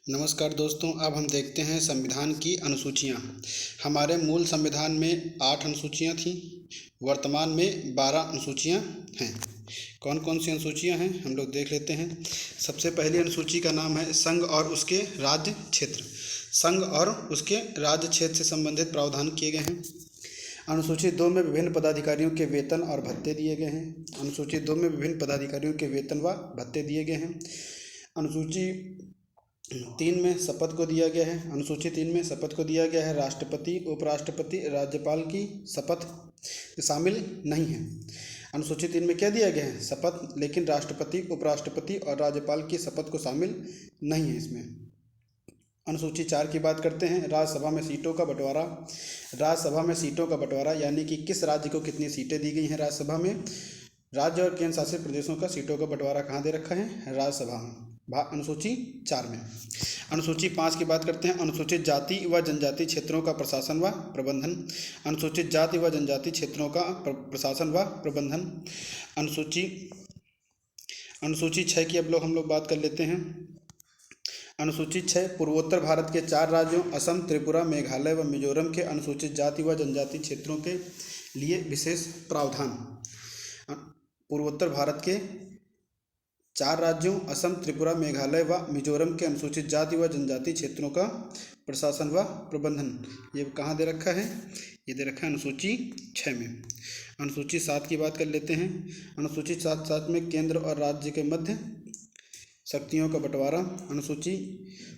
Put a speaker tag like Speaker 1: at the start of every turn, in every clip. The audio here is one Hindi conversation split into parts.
Speaker 1: नमस्कार दोस्तों, अब हम देखते हैं संविधान की अनुसूचियाँ। हमारे मूल संविधान में 8 अनुसूचियाँ थीं। वर्तमान में 12 अनुसूचियाँ हैं। कौन कौन सी अनुसूचियाँ हैं हम लोग देख लेते हैं। सबसे पहली अनुसूची का नाम है संघ और उसके राज्य क्षेत्र। संघ और उसके राज्य क्षेत्र से संबंधित प्रावधान किए गए हैं। अनुसूची 2 में विभिन्न पदाधिकारियों के वेतन और भत्ते दिए गए हैं। अनुसूची 2 में विभिन्न पदाधिकारियों के वेतन व भत्ते दिए गए हैं। अनुसूची 3 में शपथ को दिया गया है। अनुसूची 3 में शपथ को दिया गया है राष्ट्रपति, उपराष्ट्रपति, राज्यपाल की शपथ शामिल नहीं है। अनुसूची 3 में क्या दिया गया है? शपथ, लेकिन राष्ट्रपति, उपराष्ट्रपति और राज्यपाल की शपथ को शामिल नहीं है इसमें। अनुसूची 4 की बात करते हैं। राज्यसभा में सीटों का बंटवारा। राज्यसभा में सीटों का बंटवारा यानी कि किस राज्य को कितनी सीटें दी गई हैं राज्यसभा में। राज्य और केंद्र शासित प्रदेशों का सीटों का बंटवारा कहाँ दे रखा है? राज्यसभा में, अनुसूची 4 में। अनुसूची 5 की बात करते हैं। अनुसूचित जाति व जनजाति क्षेत्रों का प्रशासन व प्रबंधन। अनुसूचित जाति व जनजाति क्षेत्रों का प्रशासन व प्रबंधन। अनुसूची 6 की अब हम लोग बात कर लेते हैं। अनुसूची 6 पूर्वोत्तर भारत के 4 राज्यों असम, त्रिपुरा, मेघालय व मिजोरम के अनुसूचित जाति व जनजाति क्षेत्रों के लिए विशेष प्रावधान। पूर्वोत्तर भारत के 4 राज्यों असम, त्रिपुरा, मेघालय व मिजोरम के अनुसूचित जाति व जनजाति क्षेत्रों का प्रशासन व प्रबंधन, ये कहाँ दे रखा है? ये दे रखा है अनुसूची 6 में। अनुसूची 7 की बात कर लेते हैं। अनुसूची 7 में केंद्र और राज्य के मध्य शक्तियों का बंटवारा। अनुसूची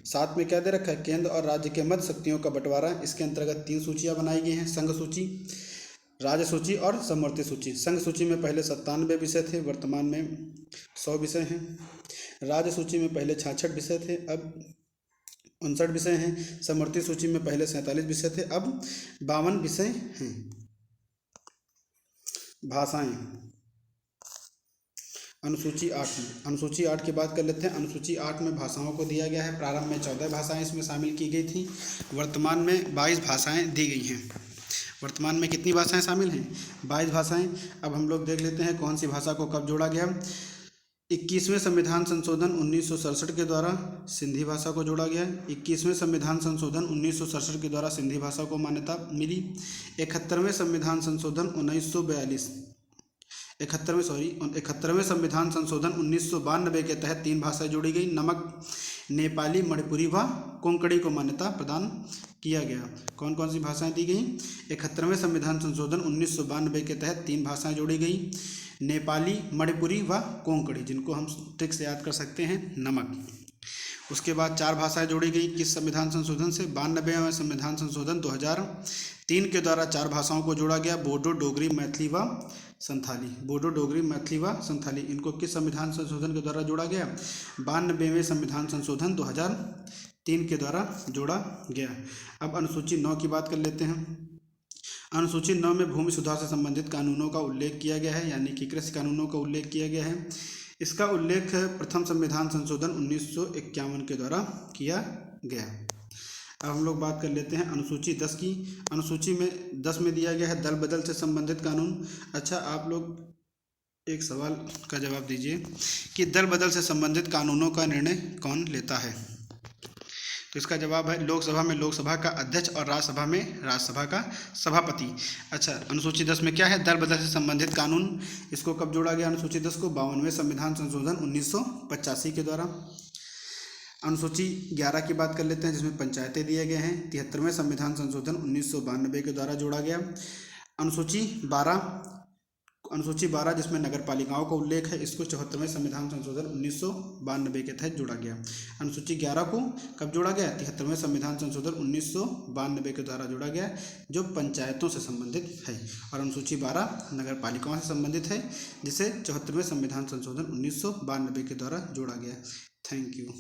Speaker 1: 7 में क्या दे रखा है? केंद्र और राज्य के मध्य शक्तियों का बंटवारा। इसके अंतर्गत 3 सूचियाँ बनाई गई हैं: संघ सूची, राज्य सूची और समवर्ती सूची। संघ सूची में पहले 97 विषय थे, वर्तमान में 100 विषय हैं। राज्य सूची में पहले 66 विषय थे, अब 59 विषय हैं। समवर्ती सूची में पहले 47 विषय थे, अब 52 विषय हैं। भाषाएं, अनुसूची 8 में। अनुसूची 8 की बात कर लेते हैं। अनुसूची 8 में भाषाओं को दिया गया है। प्रारंभ में 14 भाषाएं इसमें शामिल की गई थी, वर्तमान में 22 भाषाएं दी गई हैं। वर्तमान में कितनी भाषाएं शामिल हैं? 22 भाषाएं। अब हम लोग देख लेते हैं कौन सी भाषा को कब जोड़ा गया। 21वें संविधान संशोधन 1967 के द्वारा सिंधी भाषा को जोड़ा गया। 21वें संविधान संशोधन 1967 के द्वारा सिंधी भाषा को मान्यता मिली। 71वें संविधान संशोधन 71वें संविधान संशोधन 1992 के तहत 3 भाषाएं जोड़ी गई। नमक, नेपाली, मणिपुरी व कोंकणी को मान्यता प्रदान किया गया। कौन कौन सी भाषाएं दी गई? 71वें संविधान संशोधन 1992 के तहत 3 भाषाएं जोड़ी गई: नेपाली, मणिपुरी व कोंकणी, जिनको हम ट्रिक से याद कर सकते हैं, नमक। उसके बाद 4 भाषाएं जोड़ी गई किस संविधान संशोधन से? 92वें संविधान संशोधन 2003 के द्वारा 4 भाषाओं को जोड़ा गया: बोडो, डोगरी, मैथिली व संथाली। बोडो, डोगरी, मैथिली व संथाली, इनको किस संविधान संशोधन के द्वारा जोड़ा गया? 92वें संविधान संशोधन 2003 के द्वारा जोड़ा गया। अब अनुसूची 9 की बात कर लेते हैं। अनुसूची 9 में भूमि सुधार से संबंधित कानूनों का उल्लेख किया गया है, यानी कि कृषि कानूनों का उल्लेख किया गया है। इसका उल्लेख प्रथम संविधान संशोधन 1951 के द्वारा किया गया। अब हम लोग बात कर लेते हैं अनुसूची 10 की। अनुसूची में 10 में दिया गया है दल बदल से संबंधित कानून। अच्छा, आप लोग एक सवाल का जवाब दीजिए कि दल बदल से संबंधित कानूनों का निर्णय कौन लेता है? तो इसका जवाब है लोकसभा में लोकसभा का अध्यक्ष और राज्यसभा में राज्यसभा का सभापति। अच्छा, अनुसूची 10 में क्या है? दल बदल से संबंधित कानून। इसको कब जोड़ा गया अनुसूची 10 को? 52वें संविधान संशोधन 1985 के द्वारा। अनुसूची 11 की बात कर लेते हैं, जिसमें पंचायतें दिए गए हैं। 73वें संविधान संशोधन 1992 के द्वारा जोड़ा गया। अनुसूची 12 जिसमें नगर पालिकाओं का उल्लेख है, इसको 74वें संविधान संशोधन 1992 के तहत जोड़ा गया। अनुसूची 11 को कब जोड़ा गया? 73वें संविधान संशोधन 1992 के द्वारा जोड़ा गया, जो पंचायतों से संबंधित है। और अनुसूची 12 नगर पालिकाओं से संबंधित है, जिसे 74वें संविधान संशोधन 1992 के द्वारा जोड़ा गया। Thank you.